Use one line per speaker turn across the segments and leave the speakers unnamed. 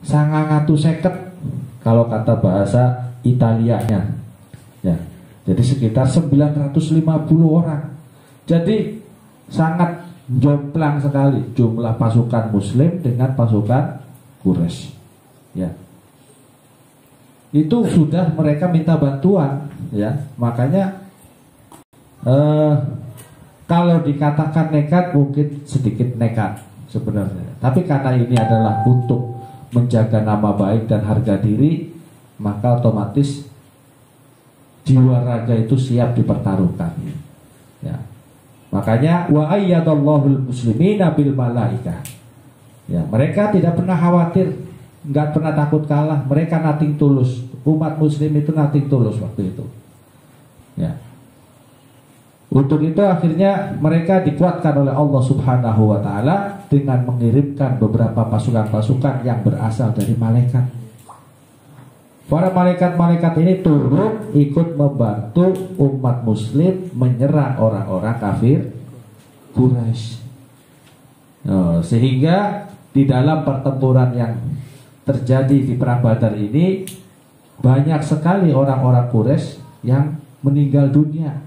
sangat ngatu seket kalau kata bahasa Italianya ya. Jadi sekitar 950 orang. Jadi sangat jomplang sekali jumlah pasukan Muslim dengan pasukan Quraisy ya. Itu sudah mereka minta bantuan ya. Makanya kalau dikatakan nekat mungkin sedikit nekat sebenarnya. Tapi karena ini adalah untuk menjaga nama baik dan harga diri, maka otomatis jiwa raga itu siap dipertaruhkan ya. Makanya wa ayyadallahu muslimina bil malaikah ya. Mereka tidak pernah khawatir, nggak pernah takut kalah. Mereka nating tulus. Umat muslim itu nating tulus waktu itu ya. Untuk itu akhirnya mereka dikuatkan oleh Allah Subhanahu wa ta'ala dengan mengirimkan beberapa pasukan-pasukan yang berasal dari malaikat. Para malaikat-malaikat ini turun ikut membantu umat muslim menyerang orang-orang kafir Quraisy. Sehingga di dalam pertempuran yang terjadi di perang Badar ini banyak sekali orang-orang Quraisy yang meninggal dunia.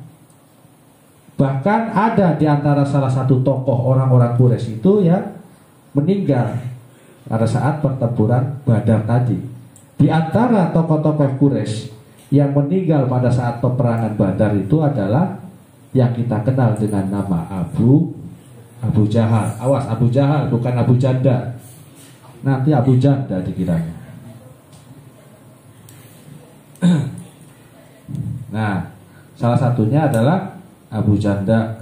Bahkan ada di antara salah satu tokoh orang-orang Quraisy itu yang meninggal pada saat pertempuran Badar tadi. Di antara tokoh-tokoh Quraisy yang meninggal pada saat peperangan Badar itu adalah yang kita kenal dengan nama Abu Jahal. Awas, Abu Jahal bukan Abu Janda. Nanti Abu Janda dikiranya. Nah, salah satunya adalah Abu Jahal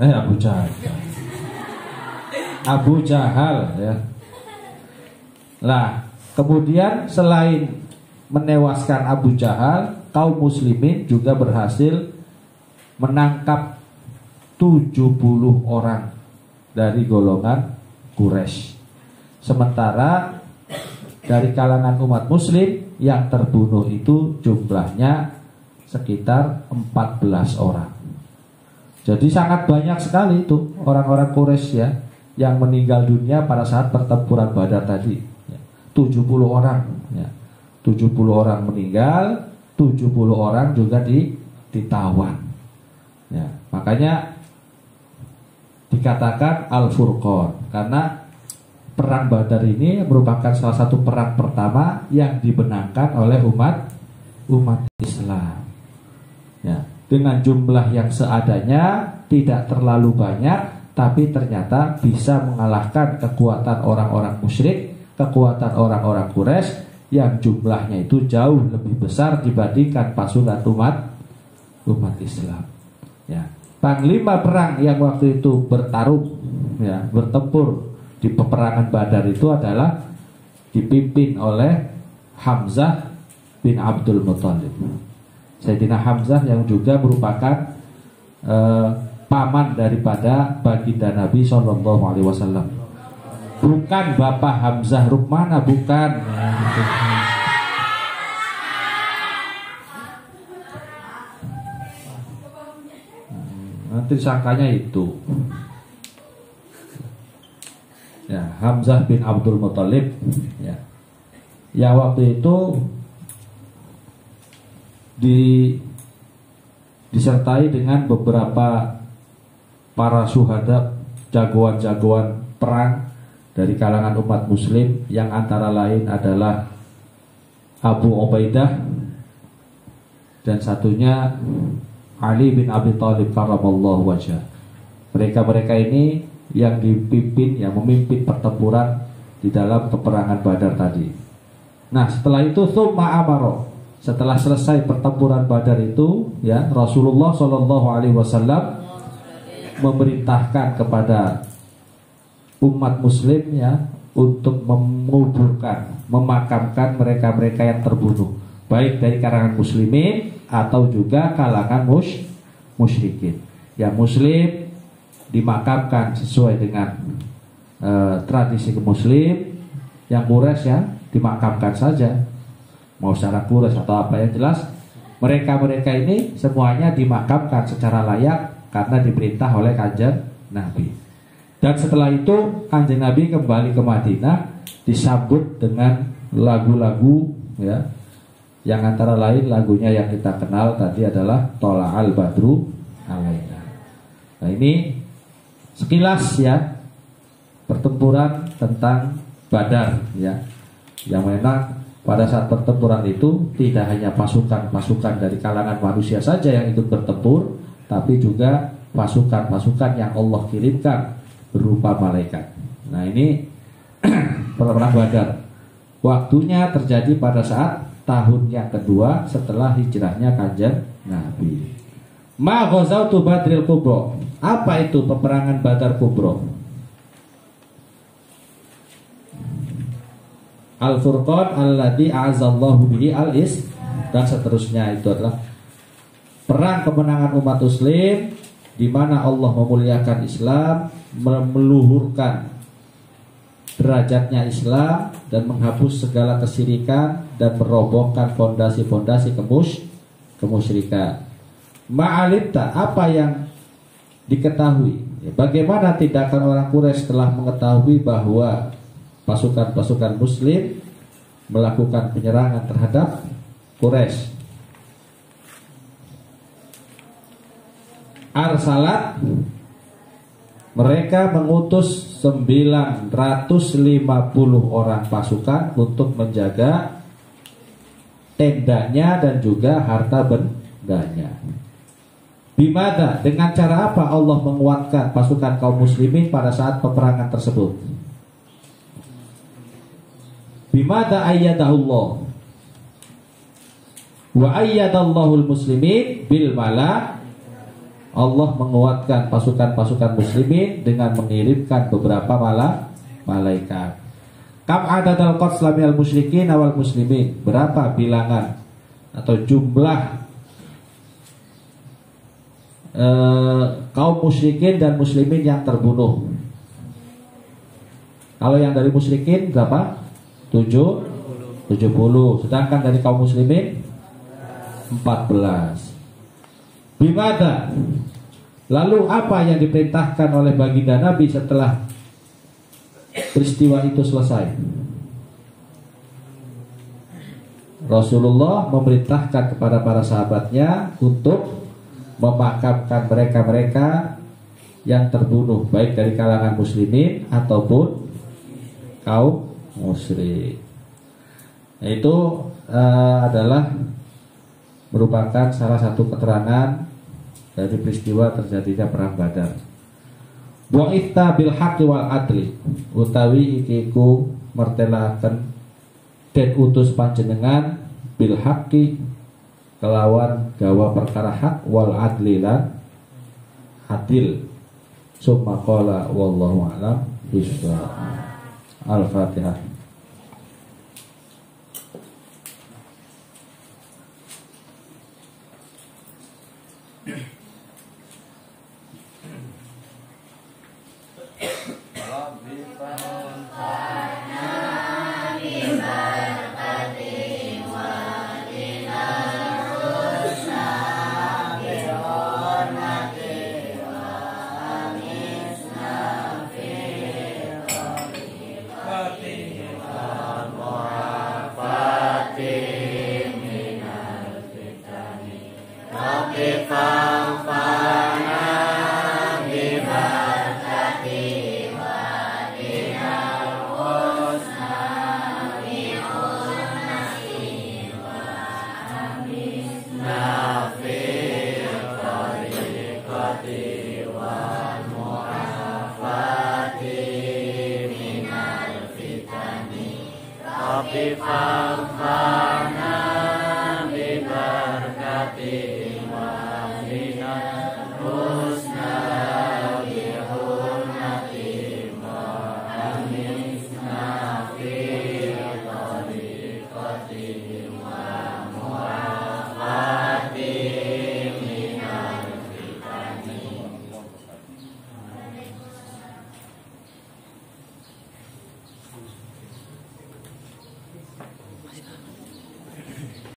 ya. Nah, kemudian selain menewaskan Abu Jahal, kaum muslimin juga berhasil menangkap 70 orang dari golongan Quraisy. Sementara dari kalangan umat muslim yang terbunuh itu jumlahnya sekitar 14 orang. Jadi sangat banyak sekali itu orang-orang Quraisy ya yang meninggal dunia pada saat pertempuran Badar tadi ya. 70 orang ya. 70 orang meninggal, 70 orang juga ditawan ya. Makanya dikatakan Al-Furqan karena perang Badar ini merupakan salah satu perang pertama yang dibenangkan oleh umat Islam ya. Dengan jumlah yang seadanya, tidak terlalu banyak, tapi ternyata bisa mengalahkan kekuatan orang-orang musyrik, kekuatan orang-orang Quraisy yang jumlahnya itu jauh lebih besar dibandingkan pasukan umat Islam ya. Panglima perang yang waktu itu bertarung ya, bertempur di peperangan Badar itu adalah dipimpin oleh Hamzah bin Abdul Muthalib. Sayyidina Hamzah yang juga merupakan paman daripada baginda Nabi SAW. Bukan Bapak Hamzah Rukmana, bukan. Nanti sangkanya itu. Ya, Hamzah bin Abdul Muthalib ya. Ya waktu itu disertai dengan beberapa para syuhada, jagoan-jagoan perang dari kalangan umat muslim yang antara lain adalah Abu Ubaidah dan satunya Ali bin Abi Thalib karramallahu wajhah. Mereka ini yang dipimpin, yang memimpin pertempuran di dalam peperangan Badar tadi. Nah, setelah itu tsumma amara. Setelah selesai pertempuran Badar itu, ya Rasulullah SAW memerintahkan kepada umat Muslim ya untuk menguburkan, memakamkan mereka-mereka yang terbunuh, baik dari kalangan Muslimin atau juga kalangan musyrikin. Yang Muslim dimakamkan sesuai dengan tradisi Muslim, yang Quraisy ya dimakamkan saja. Mau secara Quraisy atau apa yang jelas mereka ini semuanya dimakamkan secara layak karena diperintah oleh Kanjeng Nabi. Dan setelah itu Kanjeng Nabi kembali ke Madinah disambut dengan lagu-lagu ya, yang antara lain lagunya yang kita kenal tadi adalah Tola'al Badru Alaina. Nah ini sekilas ya pertempuran tentang Badar ya, yang mana pada saat pertempuran itu tidak hanya pasukan-pasukan dari kalangan manusia saja yang ikut bertempur, tapi juga pasukan-pasukan yang Allah kirimkan berupa malaikat. Nah ini perang Badar. Waktunya terjadi pada saat tahun yang kedua setelah hijrahnya Kanjeng Nabi. Ma ghazautu Badril Kubra. Apa itu peperangan Badar Kubra? Al-Furqan alladzi a'azzallahu bihi al-is, dan seterusnya. Itu adalah perang kemenangan umat muslim di mana Allah memuliakan Islam, meluhurkan derajatnya Islam dan menghapus segala kesyirikan dan merobohkan fondasi-fondasi kemusyrikan. Ma'alibta, apa yang diketahui? Bagaimana tindakan orang Quraisy setelah mengetahui bahwa pasukan-pasukan muslim melakukan penyerangan terhadap Quraisy? Arsalat, mereka mengutus 950 orang pasukan untuk menjaga tendanya dan juga harta bendanya. Bimada, dengan cara apa Allah menguatkan pasukan kaum muslimin pada saat peperangan tersebut? Bimada ayyadahullah wa ayyadallahul muslimin bil mala. Allah menguatkan pasukan-pasukan muslimin dengan mengirimkan beberapa malaikat. Kam adadal qatsla minal musyrikin awal muslimin. Berapa bilangan atau jumlah kaum musyrikin dan muslimin yang terbunuh? Kalau yang dari musyrikin berapa? 70. Sedangkan dari kaum muslimin 14. Bimada, lalu apa yang diperintahkan oleh baginda Nabi setelah peristiwa itu selesai? Rasulullah memerintahkan kepada para sahabatnya untuk memakamkan mereka-mereka yang terbunuh, baik dari kalangan muslimin ataupun kaum musyrik. Itu adalah merupakan salah satu keterangan dari peristiwa terjadinya perang Badar. Bu'itha bil haqqi wal adli, utawi ikiku mertelaken den utus panjenengan bil haqqi kelawan gawa perkara hak, wal adli lan adil. Summa qala wallahu a'lam bishawab. Al-Fatihah.
Bifam